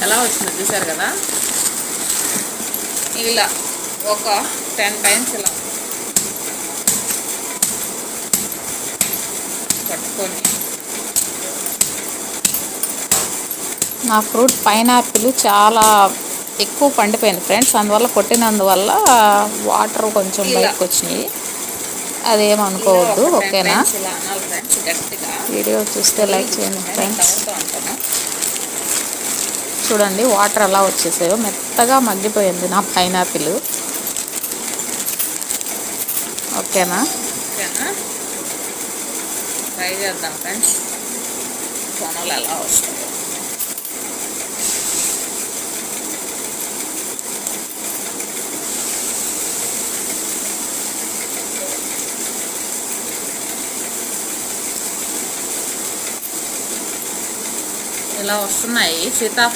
ఎలా వచ్చిందో చూసారు కదా. ఇలా ఒక 10 టైమ్స్ ఇలా పట్టుకొని. నా ఫ్రూట్ పైనాపిల్ చాలా ఎక్కువ పండిపోయింది ఫ్రెండ్స్. అందువల్ల కొట్టినందువల్ల వాటర్ కొంచెం బయటకు వచ్చినాయి. అదేమనుకోవద్దు, ఓకేనా. ఇలా అనాలి ఫ్రెండ్స్ గట్టిగా. వీడియో చూస్తే లైక్ చేయండి ఫ్రెండ్స్. అంటాను. చూడండి వాటర్ ఎలా వచ్చేసాయో, మెత్తగా మగ్గిపోయింది నా పైనాపిల్. ఓకేనా. ట్రై చేద్దాం ఫ్రెండ్స్, కొనలు ఎలా వస్తాయి. ఇలా వస్తున్నాయి సీతాఫలం.